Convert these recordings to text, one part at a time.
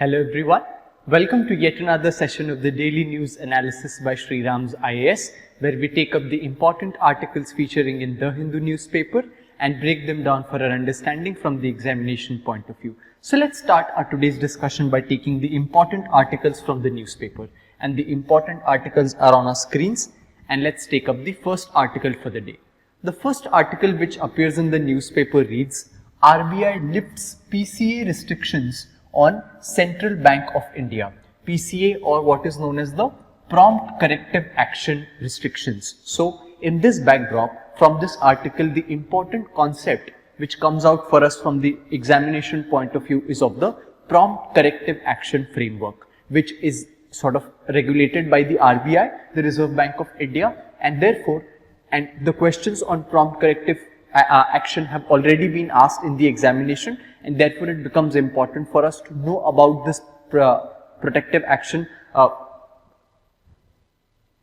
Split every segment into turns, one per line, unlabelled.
Hello everyone, welcome to yet another session of the daily news analysis by SRIRAM'S IAS, where we take up the important articles featuring in the Hindu newspaper and break them down for our understanding from the examination point of view. So let's start our today's discussion by taking the important articles from the newspaper, and the important articles are on our screens, and let's take up the first article for the day. The first article which appears in the newspaper reads, RBI lifts PCA restrictions on Central Bank of India, PCA, or what is known as the Prompt Corrective Action Restrictions. So in this backdrop, from this article, the important concept which comes out for us from the examination point of view is of the Prompt Corrective Action Framework, which is sort of regulated by the RBI, the Reserve Bank of India, and therefore, and the questions on prompt corrective action have already been asked in the examination, and therefore it becomes important for us to know about this protective action,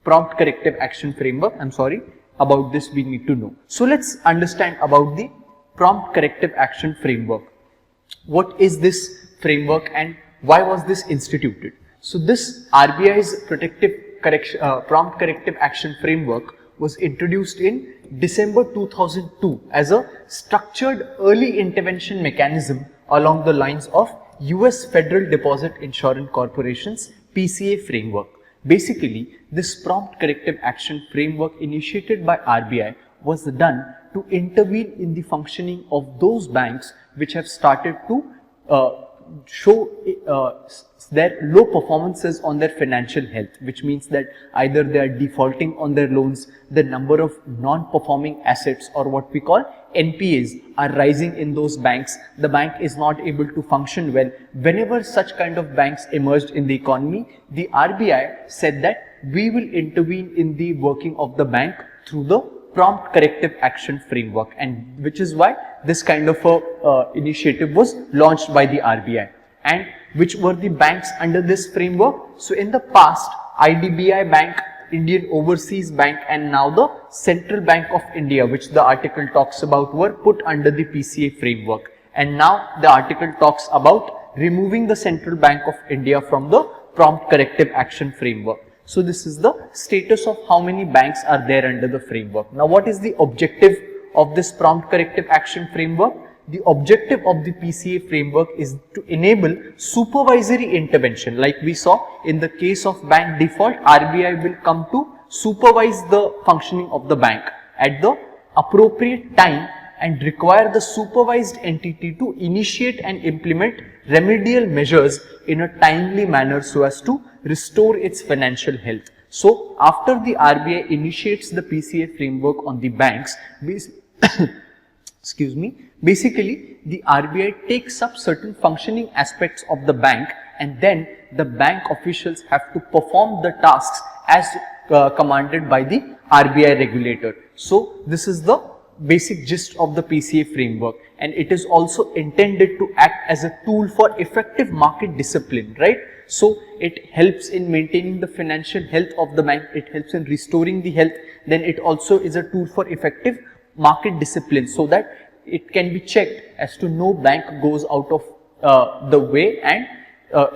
prompt corrective action framework. About this we need to know. So let's understand about the prompt corrective action framework. What is this framework and why was this instituted? So this RBI's prompt corrective action framework was introduced in December 2002 as a structured early intervention mechanism along the lines of US Federal Deposit Insurance Corporation's PCA framework. Basically, this prompt corrective action framework initiated by RBI was done to intervene in the functioning of those banks which have started to show their low performances on their financial health, which means that either they are defaulting on their loans, the number of non-performing assets, or what we call NPAs, are rising in those banks. The bank is not able to function well. Whenever such kind of banks emerged in the economy, the RBI said that we will intervene in the working of the bank through the prompt corrective action framework, and which is why this kind of a initiative was launched by the RBI. And which were the banks under this framework? So in the past, IDBI Bank, Indian Overseas Bank, and now the Central Bank of India, which the article talks about, were put under the PCA framework. And now the article talks about removing the Central Bank of India from the prompt corrective action framework. So this is the status of how many banks are there under the framework. Now what is the objective of this prompt corrective action framework? The objective of the PCA framework is to enable supervisory intervention. Like we saw in the case of bank default, RBI will come to supervise the functioning of the bank at the appropriate time and require the supervised entity to initiate and implement remedial measures in a timely manner so as to restore its financial health. So after the RBI initiates the PCA framework on the banks, basically the RBI takes up certain functioning aspects of the bank, and then the bank officials have to perform the tasks as commanded by the RBI regulator. So this is the basic gist of the PCA framework, and it is also intended to act as a tool for effective market discipline, right? So it helps in maintaining the financial health of the bank, it helps in restoring the health, then it also is a tool for effective market discipline so that it can be checked as to no bank goes out of the way and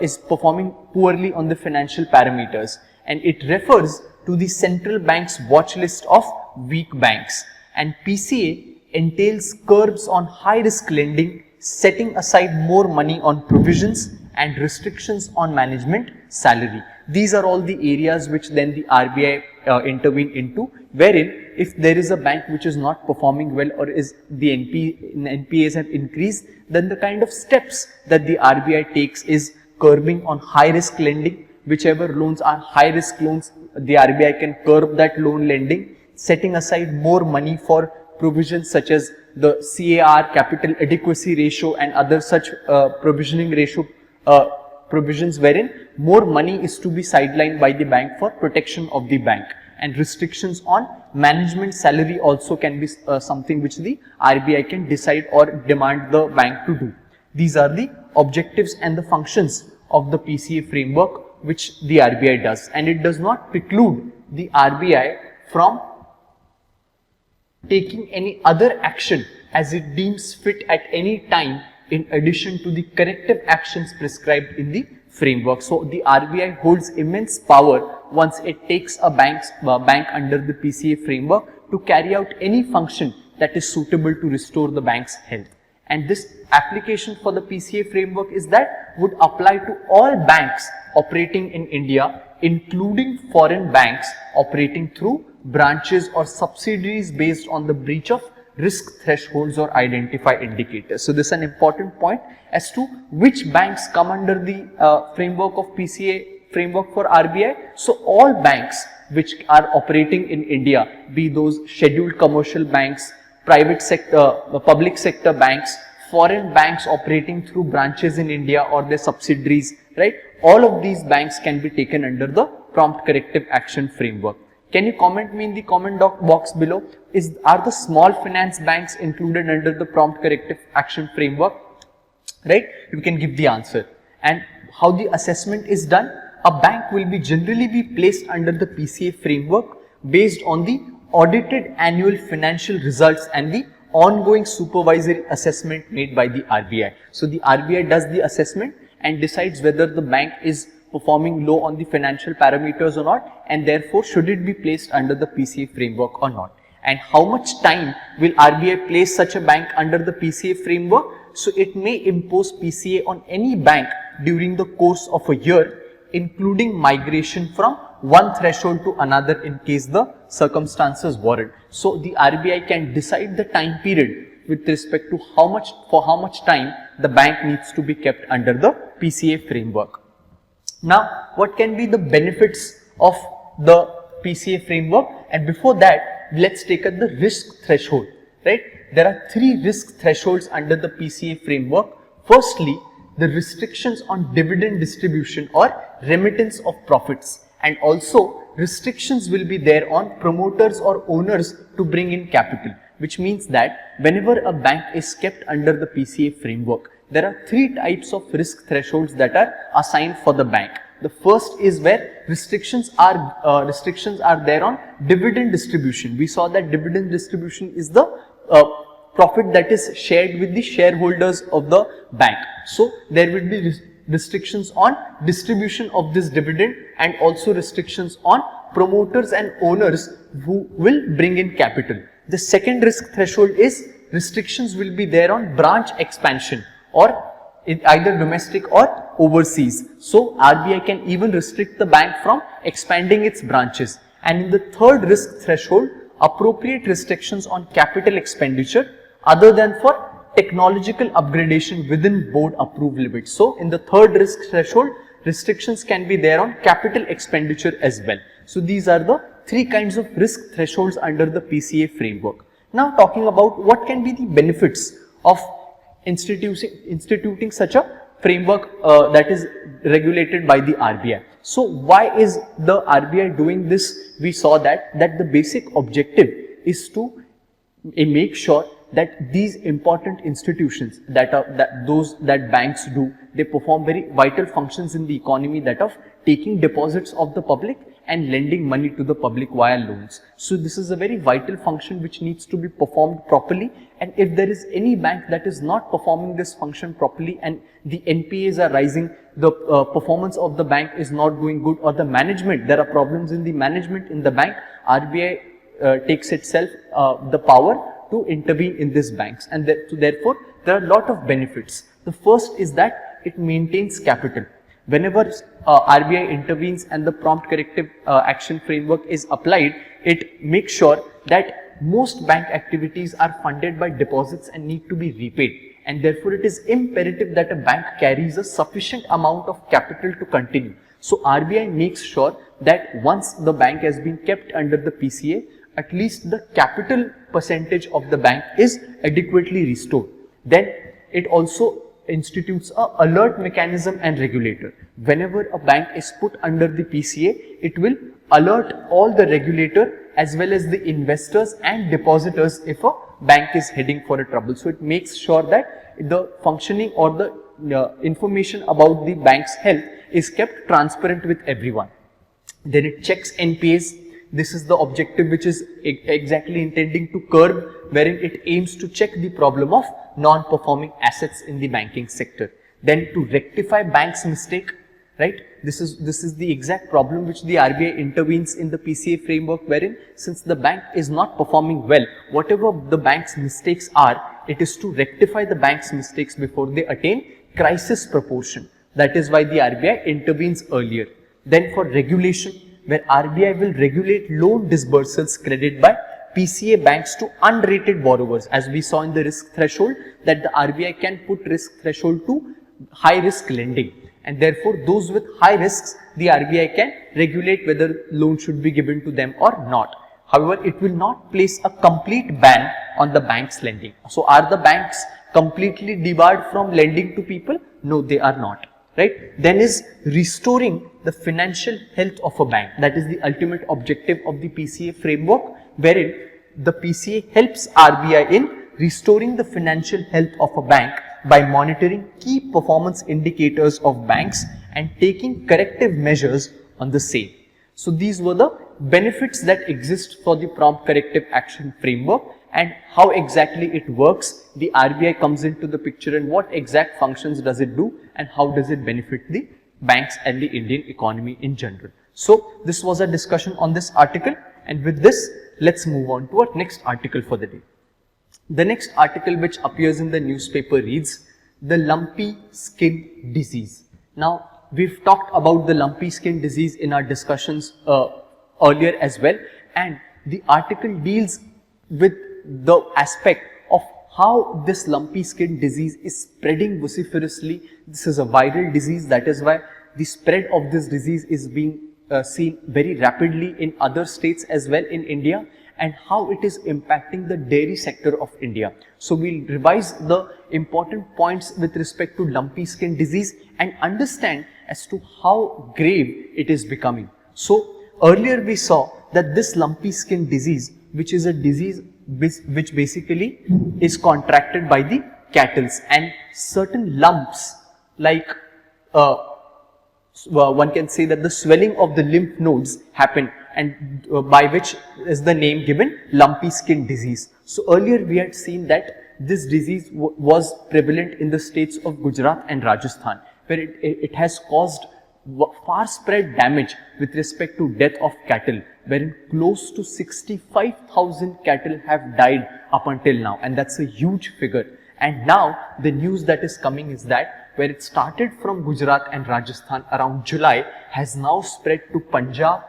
is performing poorly on the financial parameters. And it refers to the central bank's watch list of weak banks. And PCA entails curbs on high risk lending, setting aside more money on provisions, and restrictions on management salary. These are all the areas which then the RBI intervene into, wherein if there is a bank which is not performing well or is the NPAs have increased, then the kind of steps that the RBI takes is curbing on high risk lending. Whichever loans are high risk loans, the RBI can curb that loan lending, setting aside more money for provisions such as the CAR, capital adequacy ratio, and other such provisioning ratio provisions, wherein more money is to be sidelined by the bank for protection of the bank. And restrictions on management salary also can be something which the RBI can decide or demand the bank to do. These are the objectives and the functions of the PCA framework which the RBI does, and it does not preclude the RBI from taking any other action as it deems fit at any time in addition to the corrective actions prescribed in the framework. So the RBI holds immense power once it takes a bank under the PCA framework to carry out any function that is suitable to restore the bank's health. And this application for the PCA framework is that would apply to all banks operating in India, including foreign banks operating through branches or subsidiaries based on the breach of risk thresholds or identify indicators. So this is an important point as to which banks come under the framework of PCA framework for RBI. So all banks which are operating in India, be those scheduled commercial banks, private sector, public sector banks, foreign banks operating through branches in India or their subsidiaries, right? All of these banks can be taken under the prompt corrective action framework. Can you comment me in the comment box below? Are the small finance banks included under the prompt corrective action framework? Right? You can give the answer. And how the assessment is done? A bank will generally be placed under the PCA framework based on the audited annual financial results and the ongoing supervisory assessment made by the RBI. So the RBI does the assessment and decides whether the bank is performing low on the financial parameters or not, and therefore should it be placed under the PCA framework or not. And how much time will RBI place such a bank under the PCA framework? So it may impose PCA on any bank during the course of a year, including migration from one threshold to another in case the circumstances warrant. So the RBI can decide the time period with respect to for how much time the bank needs to be kept under the PCA framework. Now, what can be the benefits of the PCA framework? And before that, let's take up the risk threshold, right? There are 3 risk thresholds under the PCA framework. Firstly, the restrictions on dividend distribution or remittance of profits, and also restrictions will be there on promoters or owners to bring in capital, which means that whenever a bank is kept under the PCA framework, there are 3 types of risk thresholds that are assigned for the bank. The first is where restrictions are there on dividend distribution. We saw that dividend distribution is the profit that is shared with the shareholders of the bank. So there will be restrictions on distribution of this dividend and also restrictions on promoters and owners who will bring in capital. The second risk threshold is restrictions will be there on branch expansion or in either domestic or overseas. So RBI can even restrict the bank from expanding its branches. And in the third risk threshold, appropriate restrictions on capital expenditure other than for technological upgradation within board approved limits. So in the third risk threshold, restrictions can be there on capital expenditure as well. So these are the 3 kinds of risk thresholds under the PCA framework. Now talking about what can be the benefits of instituting such a framework that is regulated by the RBI. So why is the RBI doing this? We saw that the basic objective is to make sure that these important institutions that banks do, they perform very vital functions in the economy, that of taking deposits of the public and lending money to the public via loans. So this is a very vital function which needs to be performed properly, and if there is any bank that is not performing this function properly and the NPAs are rising, the performance of the bank is not going good, or the management, there are problems in the management in the bank, RBI takes itself the power to intervene in these banks, and therefore there are a lot of benefits. The first is that it maintains capital. Whenever RBI intervenes and the prompt corrective action framework is applied, it makes sure that most bank activities are funded by deposits and need to be repaid, and therefore it is imperative that a bank carries a sufficient amount of capital to continue. So RBI makes sure that once the bank has been kept under the PCA, at least the capital percentage of the bank is adequately restored. Then it also institutes a alert mechanism and regulator. Whenever a bank is put under the PCA, it will alert all the regulator as well as the investors and depositors if a bank is heading for a trouble. So it makes sure that the functioning or the information about the bank's health is kept transparent with everyone. Then it checks NPAs. this is the objective which is exactly intending to curb, wherein it aims to check the problem of non-performing assets in the banking sector. Then to rectify bank's mistake, right? This is the exact problem which the RBI intervenes in the PCA framework, wherein since the bank is not performing well, whatever the bank's mistakes are, it is to rectify the bank's mistakes before they attain crisis proportion. That is why the RBI intervenes earlier. Then for regulation, where RBI will regulate loan disbursals credited by PCA banks to unrated borrowers, as we saw in the risk threshold, that the RBI can put risk threshold to high risk lending, and therefore those with high risks, the RBI can regulate whether loan should be given to them or not. However, it will not place a complete ban on the bank's lending. So are the banks completely debarred from lending to people? No, they are not. Right? Then is restoring the financial health of a bank. That is the ultimate objective of the PCA framework, wherein the PCA helps RBI in restoring the financial health of a bank by monitoring key performance indicators of banks and taking corrective measures on the same. So these were the benefits that exist for the prompt corrective action framework, and how exactly it works. The RBI comes into the picture and what exact functions does it do and how does it benefit the banks and the Indian economy in general. So this was a discussion on this article, and with this let's move on to our next article for the day. The next article which appears in the newspaper reads, the lumpy skin disease. Now we've talked about the lumpy skin disease in our discussions earlier as well, and the article deals with the aspect of how this lumpy skin disease is spreading vociferously. This is a viral disease, that is why the spread of this disease is being seen very rapidly in other states as well in India, and how it is impacting the dairy sector of India. So we'll revise the important points with respect to lumpy skin disease and understand as to how grave it is becoming. So earlier we saw that this lumpy skin disease, which is a disease which basically is contracted by the cattle, and certain lumps like one can say that the swelling of the lymph nodes happen, and by which is the name given lumpy skin disease. So earlier we had seen that this disease was prevalent in the states of Gujarat and Rajasthan, where it has caused far spread damage with respect to death of cattle, wherein close to 65,000 cattle have died up until now, and that's a huge figure. And now the news that is coming is that where it started from Gujarat and Rajasthan around July has now spread to Punjab,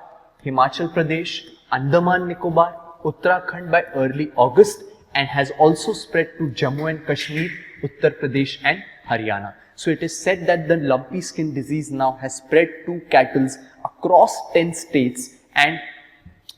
Himachal Pradesh, Andaman Nicobar, Uttarakhand by early August, and has also spread to Jammu and Kashmir, Uttar Pradesh and Haryana. So it is said that the lumpy skin disease now has spread to cattle across 10 states, and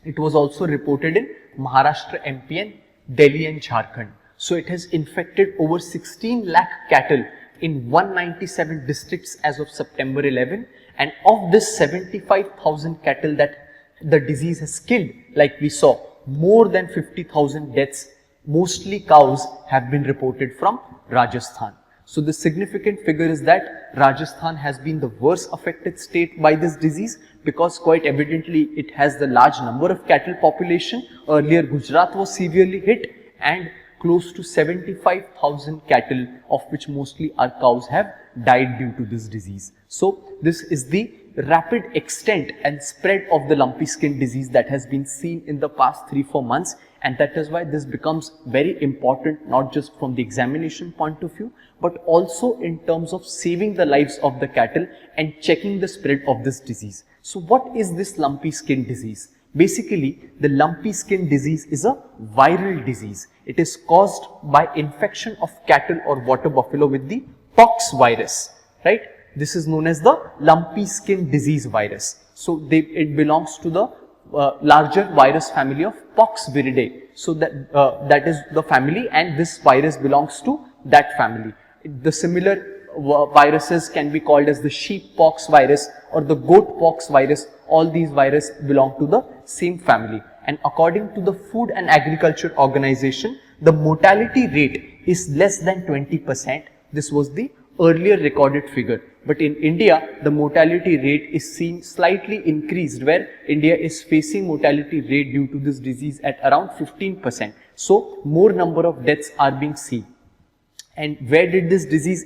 it was also reported in Maharashtra, MP and Delhi and Jharkhand. So it has infected over 16 lakh cattle in 197 districts as of September 11, and of this 75,000 cattle that the disease has killed, like we saw, more than 50,000 deaths, mostly cows, have been reported from Rajasthan. So the significant figure is that Rajasthan has been the worst affected state by this disease, because quite evidently it has the large number of cattle population. Earlier Gujarat was severely hit, and close to 75,000 cattle, of which mostly are cows, have died due to this disease. So this is the rapid extent and spread of the lumpy skin disease that has been seen in the past 3-4 months, and that is why this becomes very important, not just from the examination point of view, but also in terms of saving the lives of the cattle and checking the spread of this disease. So what is this lumpy skin disease? Basically, the lumpy skin disease is a viral disease. It is caused by infection of cattle or water buffalo with the pox virus, right? This is known as the lumpy skin disease virus. So it belongs to the larger virus family of pox viridae. So that is the family, and this virus belongs to that family. The similar viruses can be called as the sheep pox virus or the goat pox virus. All these viruses belong to the same family, and according to the Food and Agriculture Organization, the mortality rate is less than 20%. This was the earlier recorded figure. But in India, the mortality rate is seen slightly increased, where India is facing mortality rate due to this disease at around 15%. So more number of deaths are being seen. And where did this disease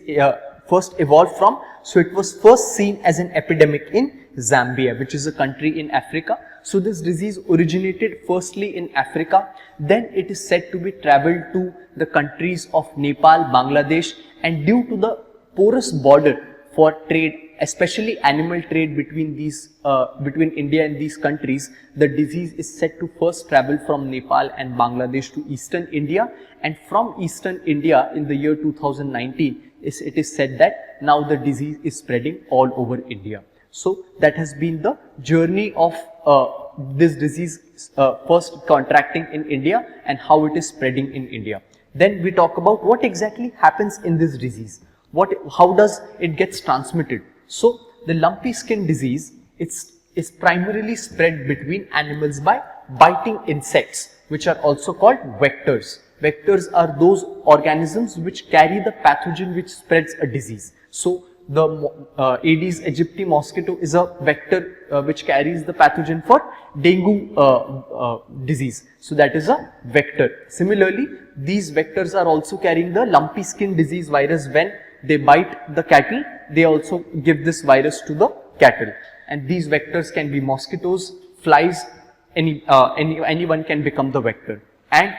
first evolve from? So it was first seen as an epidemic in Zambia, which is a country in Africa. So this disease originated firstly in Africa, then it is said to be traveled to the countries of Nepal, Bangladesh, and due to the porous border for trade, especially animal trade between India and these countries, the disease is said to first travel from Nepal and Bangladesh to eastern India, and from eastern India in the year 2019, it is said that now the disease is spreading all over India. So that has been the journey of this disease first contracting in India and how it is spreading in India. Then we talk about what exactly happens in this disease. How does it gets transmitted? So the lumpy skin disease is primarily spread between animals by biting insects, which are also called vectors. Vectors are those organisms which carry the pathogen which spreads a disease. So the Aedes aegypti mosquito is a vector which carries the pathogen for dengue disease. So that is a vector. Similarly, these vectors are also carrying the lumpy skin disease virus. When they bite the cattle, they also give this virus to the cattle. And these vectors can be mosquitoes, flies, anyone can become the vector. And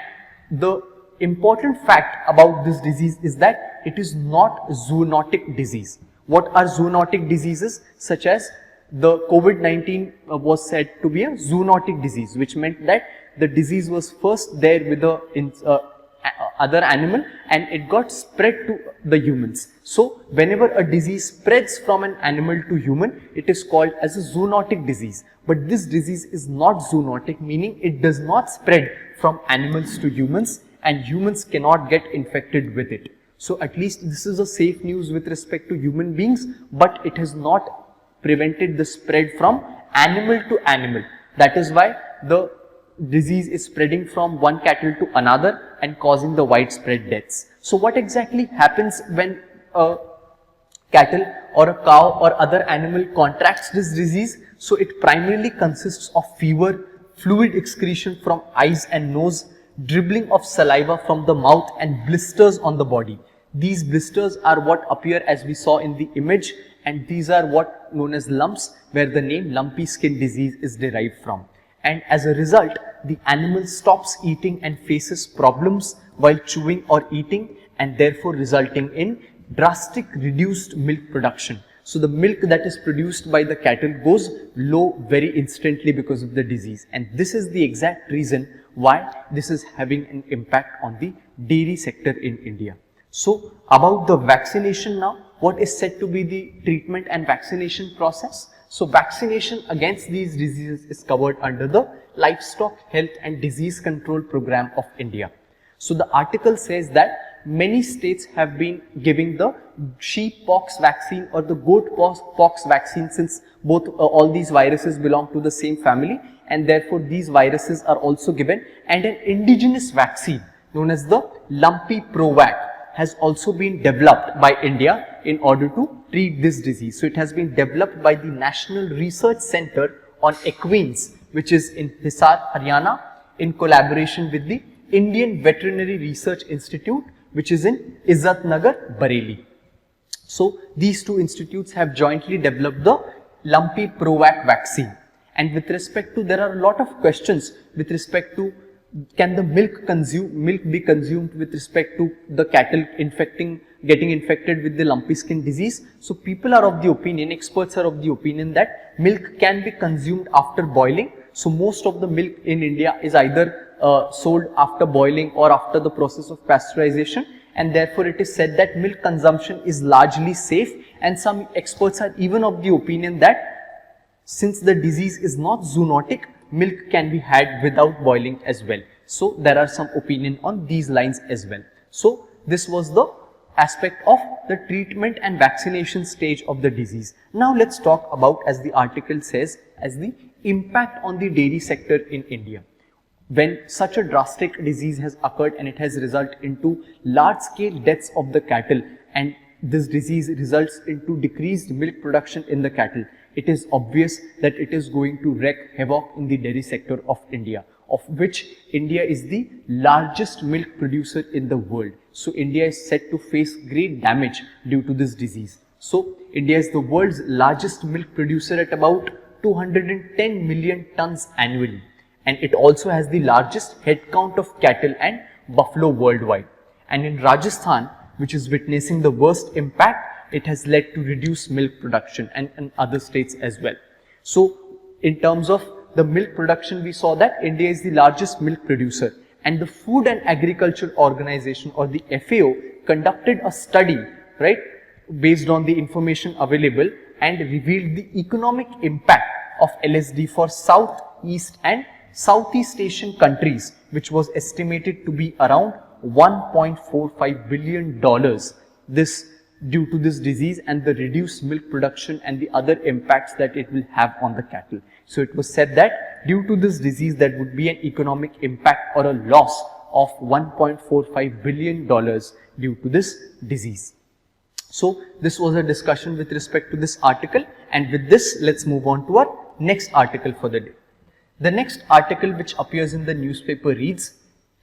the important fact about this disease is that it is not zoonotic disease. What are zoonotic diseases? Such as the COVID-19 was said to be a zoonotic disease, which meant that the disease was first there with the other animal and it got spread to the humans. So whenever a disease spreads from an animal to human, it is called as a zoonotic disease. But this disease is not zoonotic, meaning it does not spread from animals to humans and humans cannot get infected with it. So at least this is a safe news with respect to human beings, but it has not prevented the spread from animal to animal. That is why the disease is spreading from one cattle to another and causing the widespread deaths. So what exactly happens when a cattle or a cow or other animal contracts this disease? So it primarily consists of fever, fluid excretion from eyes and nose, dribbling of saliva from the mouth and blisters on the body. These blisters are what appear as we saw in the image, and these are what known as lumps, where the name lumpy skin disease is derived from. And as a result, the animal stops eating and faces problems while chewing or eating, and therefore resulting in drastic reduced milk production. So the milk that is produced by the cattle goes low very instantly because of the disease, and this is the exact reason why this is having an impact on the dairy sector in India. So about the vaccination now, what is said to be the treatment and vaccination process? So vaccination against these diseases is covered under the Livestock Health and Disease Control Program of India. So the article says that many states have been giving the sheep pox vaccine or the goat pox vaccine, since both all these viruses belong to the same family, and therefore these viruses are also given, and an indigenous vaccine known as the lumpy provac has also been developed by India in order to treat this disease. So it has been developed by the National Research Center on Equines, which is in Hisar, Haryana, in collaboration with the Indian Veterinary Research Institute, which is in Izzat Nagar, Bareilly. So these two institutes have jointly developed the lumpy provac vaccine. And with respect to, there are a lot of questions with respect to, can the milk be consumed with respect to the cattle getting infected with the lumpy skin disease? So people are of the opinion, experts are of the opinion that milk can be consumed after boiling. So most of the milk in India is either sold after boiling or after the process of pasteurization, and therefore it is said that milk consumption is largely safe, and some experts are even of the opinion that since the disease is not zoonotic, milk can be had without boiling as well. So there are some opinion on these lines as well. So this was the aspect of the treatment and vaccination stage of the disease. Now let's talk about, as the article says, as the impact on the dairy sector in India. When such a drastic disease has occurred and it has resulted into large scale deaths of the cattle, and this disease results into decreased milk production in the cattle, it is obvious that it is going to wreak havoc in the dairy sector of India, of which India is the largest milk producer in the world. So India is set to face great damage due to this disease. So India is the world's largest milk producer at about 210 million tons annually, and it also has the largest head count of cattle and buffalo worldwide. And in Rajasthan, which is witnessing the worst impact, it has led to reduced milk production, and other states as well. So in terms of the milk production, we saw that India is the largest milk producer, and the Food and Agriculture Organization, or the FAO, conducted a study, right, based on the information available, and revealed the economic impact of LSD for South, East and Southeast Asian countries, which was estimated to be around $1.45 billion. This due to this disease and the reduced milk production and the other impacts that it will have on the cattle. So it was said that due to this disease there would be an economic impact or a loss of $1.45 billion due to this disease. So this was a discussion with respect to this article, and with this let's move on to our next article for the day. The next article which appears in the newspaper reads,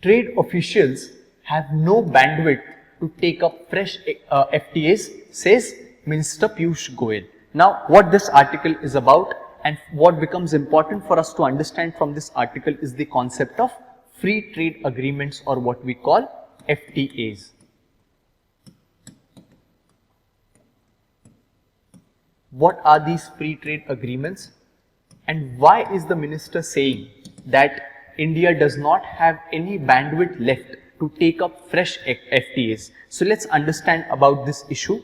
"Trade officials have no bandwidth to take up fresh FTAs, says Minister Piyush Goyal." Now what this article is about, and what becomes important for us to understand from this article, is the concept of free trade agreements, or what we call FTAs. What are these free trade agreements, and why is the minister saying that India does not have any bandwidth left to take up fresh FTAs? So let's understand about this issue.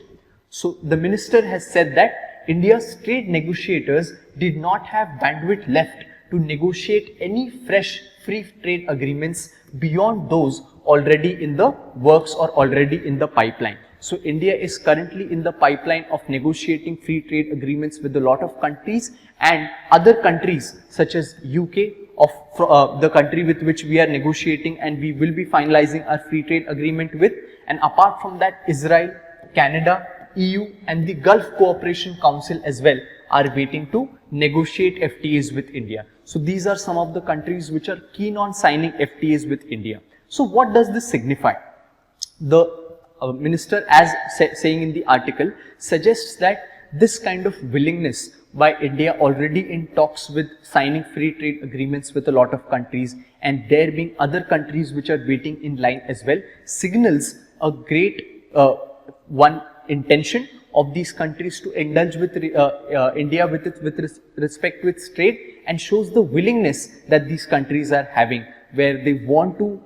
So the minister has said that India's trade negotiators did not have bandwidth left to negotiate any fresh free trade agreements beyond those already in the works or already in the pipeline. So India is currently in the pipeline of negotiating free trade agreements with a lot of countries, and other countries such as UK, the country with which we are negotiating and we will be finalizing our free trade agreement with, and apart from that Israel, Canada, EU and the Gulf Cooperation Council as well are waiting to negotiate FTAs with India. So these are some of the countries which are keen on signing FTAs with India. So what does this signify? The minister, as saying in the article, suggests that this kind of willingness by India, already in talks with signing free trade agreements with a lot of countries, and there being other countries which are waiting in line as well, signals a great intention of these countries to indulge with India with respect to its trade, and shows the willingness that these countries are having, where they want to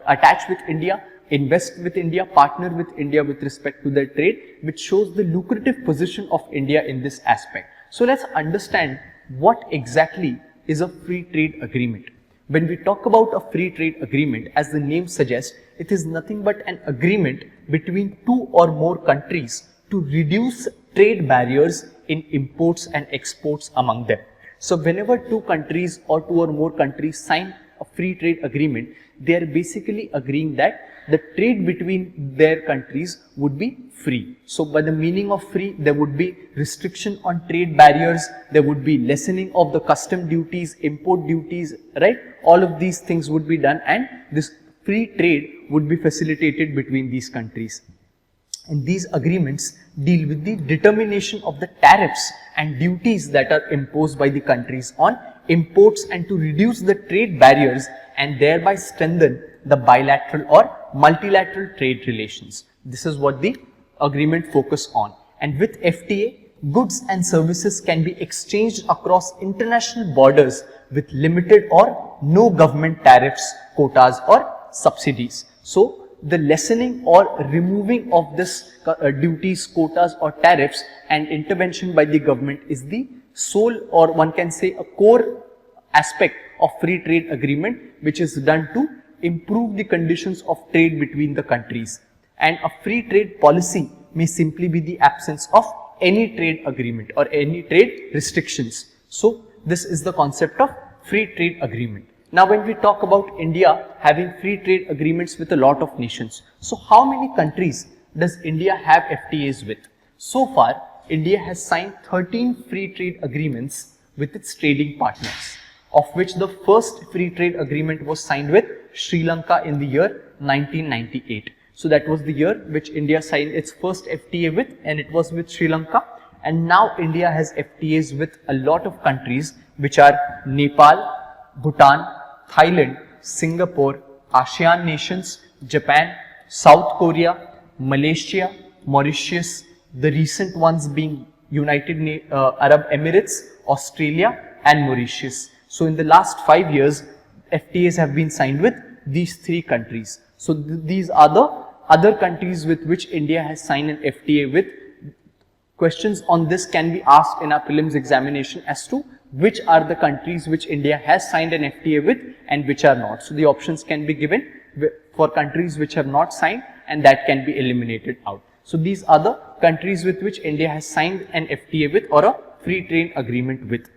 attach with India, invest with India, partner with India with respect to their trade, which shows the lucrative position of India in this aspect. So let's understand what exactly is a free trade agreement. When we talk about a free trade agreement, as the name suggests, it is nothing but an agreement between two or more countries to reduce trade barriers in imports and exports among them. So whenever two countries or two or more countries sign a free trade agreement, they are basically agreeing that the trade between their countries would be free. So by the meaning of free, there would be restriction on trade barriers, there would be lessening of the custom duties, import duties, right? All of these things would be done, and this free trade would be facilitated between these countries. And these agreements deal with the determination of the tariffs and duties that are imposed by the countries on imports, and to reduce the trade barriers and thereby strengthen the bilateral or multilateral trade relations. This is what the agreement focuses on. And with FTA, goods and services can be exchanged across international borders with limited or no government tariffs, quotas or subsidies. So the lessening or removing of this duties, quotas or tariffs and intervention by the government is the sole, or one can say a core aspect of free trade agreement, which is done to improve the conditions of trade between the countries. And a free trade policy may simply be the absence of any trade agreement or any trade restrictions. So this is the concept of free trade agreement. Now when we talk about India having free trade agreements with a lot of nations, so how many countries does India have FTAs with? So far, India has signed 13 free trade agreements with its trading partners, of which the first free trade agreement was signed with Sri Lanka in the year 1998. So that was the year which India signed its first FTA with, and it was with Sri Lanka. And now India has FTAs with a lot of countries which are Nepal, Bhutan, Thailand, Singapore, ASEAN nations, Japan, South Korea, Malaysia, Mauritius, the recent ones being United Arab Emirates, Australia and Mauritius. So in the last 5 years, FTAs have been signed with these 3 countries. So these are the other countries with which India has signed an FTA with. Questions on this can be asked in our prelims examination as to which are the countries which India has signed an FTA with and which are not. So the options can be given for countries which have not signed, and that can be eliminated out. So these are the countries with which India has signed an FTA with or a free trade agreement with.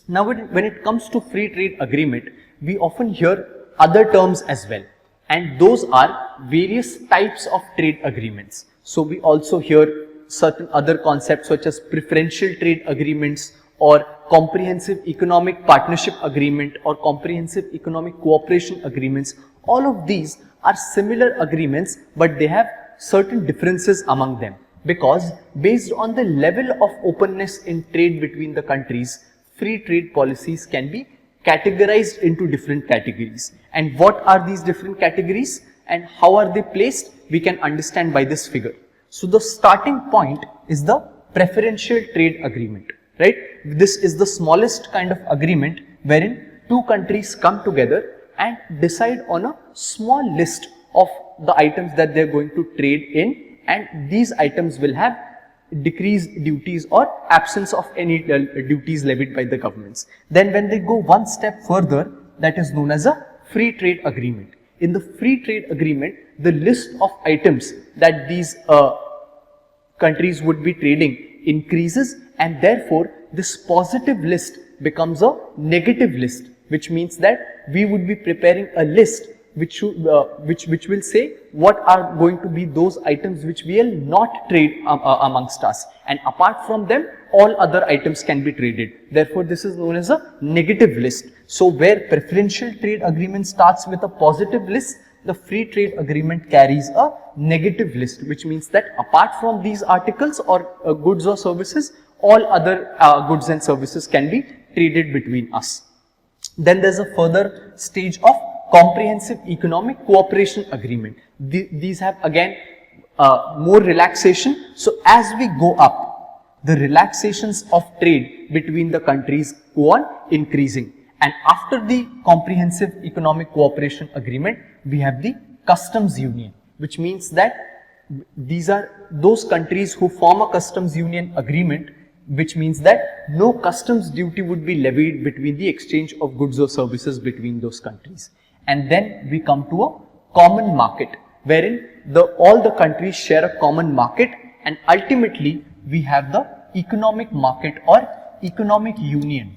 Now when it comes to free trade agreement, we often hear other terms as well, and those are various types of trade agreements. So we also hear certain other concepts such as preferential trade agreements or comprehensive economic partnership agreement or comprehensive economic cooperation agreements. All of these are similar agreements, but they have certain differences among them, because based on the level of openness in trade between the countries, free trade policies can be categorized into different categories. And what are these different categories and how are they placed, we can understand by this figure. So the starting point is the preferential trade agreement, right? This is the smallest kind of agreement wherein 2 countries come together and decide on a small list of the items that they are going to trade in, and these items will have decreased duties or absence of any duties levied by the governments. Then when they go one step further, that is known as a free trade agreement. In the free trade agreement, the list of items that these countries would be trading increases, and therefore this positive list becomes a negative list, which means that we would be preparing a list which will say what are going to be those items which we will not trade amongst us, and apart from them all other items can be traded. Therefore this is known as a negative list. So where preferential trade agreement starts with a positive list, the free trade agreement carries a negative list, which means that apart from these articles or goods or services, all other goods and services can be traded between us. Then there's a further stage of comprehensive economic cooperation agreement. These have again more relaxation. So as we go up, the relaxations of trade between the countries go on increasing. And after the comprehensive economic cooperation agreement, we have the customs union, which means that these are those countries who form a customs union agreement, which means that no customs duty would be levied between the exchange of goods or services between those countries. And then we come to a common market, wherein all the countries share a common market, and ultimately we have the economic market or economic union.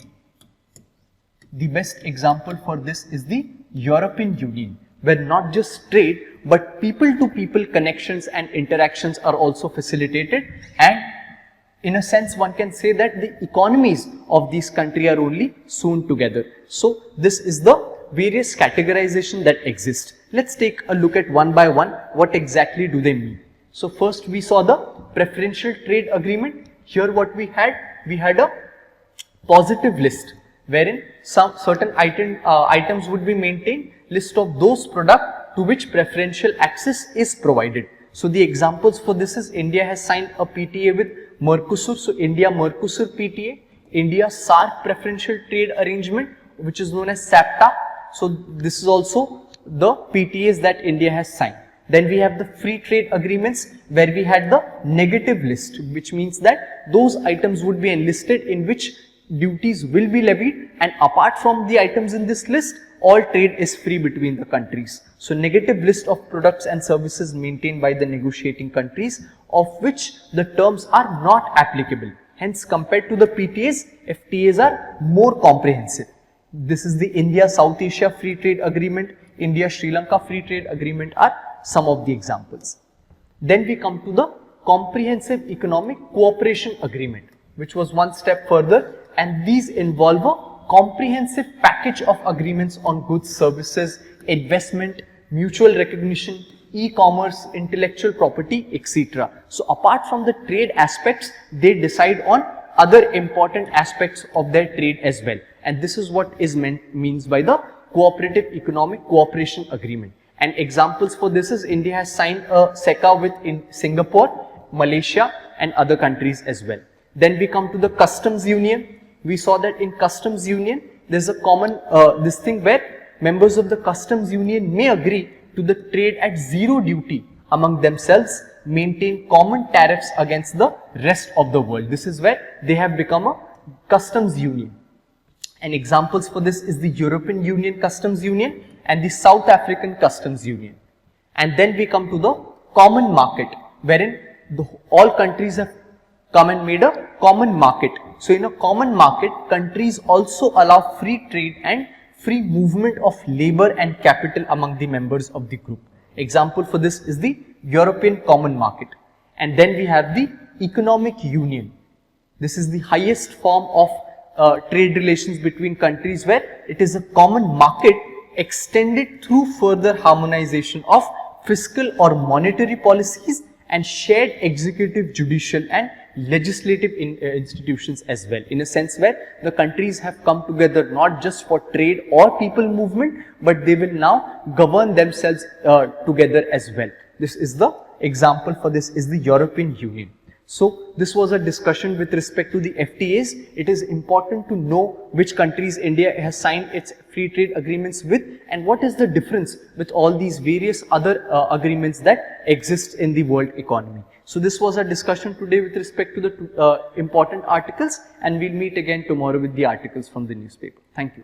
The best example for this is the European Union, where not just trade but people-to-people connections and interactions are also facilitated, and in a sense one can say that the economies of these countries are only sewn together. So this is the various categorization that exist. Let's take a look at one by one what exactly do they mean. So first we saw the preferential trade agreement. Here what we had a positive list wherein some certain items would be maintained, list of those products to which preferential access is provided. So the examples for this is India has signed a PTA with Mercosur, so India-Mercosur PTA, India-SAARC preferential trade arrangement, which is known as SAPTA. So this is also the PTAs that India has signed. Then we have the free trade agreements where we had the negative list, which means that those items would be enlisted in which duties will be levied, and apart from the items in this list, all trade is free between the countries. So negative list of products and services maintained by the negotiating countries, of which the terms are not applicable. Hence, compared to the PTAs, FTAs are more comprehensive. This is the India-South Asia Free Trade Agreement, India-Sri Lanka Free Trade Agreement are some of the examples. Then we come to the Comprehensive Economic Cooperation Agreement, which was one step further, and these involve a comprehensive package of agreements on goods, services, investment, mutual recognition, e-commerce, intellectual property, etc. So apart from the trade aspects, they decide on other important aspects of their trade as well. And this is what is means by the Cooperative Economic Cooperation Agreement. And examples for this is India has signed a SECA with Singapore, Malaysia and other countries as well. Then we come to the Customs Union. We saw that in Customs Union, there's a common this thing where members of the Customs Union may agree to the trade at zero duty among themselves, maintain common tariffs against the rest of the world. This is where they have become a Customs Union. And examples for this is the European Union Customs Union and the South African Customs Union. And then we come to the Common Market, wherein all countries have come and made a common market. So in a common market, countries also allow free trade and free movement of labor and capital among the members of the group. Example for this is the European Common Market. And then we have the Economic Union. This is the highest form of trade relations between countries, where it is a common market extended through further harmonization of fiscal or monetary policies and shared executive, judicial and legislative institutions as well, in a sense where the countries have come together not just for trade or people movement, but they will now govern themselves together as well. This is the example for this is the European Union. So this was a discussion with respect to the FTAs. It is important to know which countries India has signed its free trade agreements with and what is the difference with all these various other agreements that exist in the world economy. So this was a discussion today with respect to the important articles, and we'll meet again tomorrow with the articles from the newspaper. Thank you.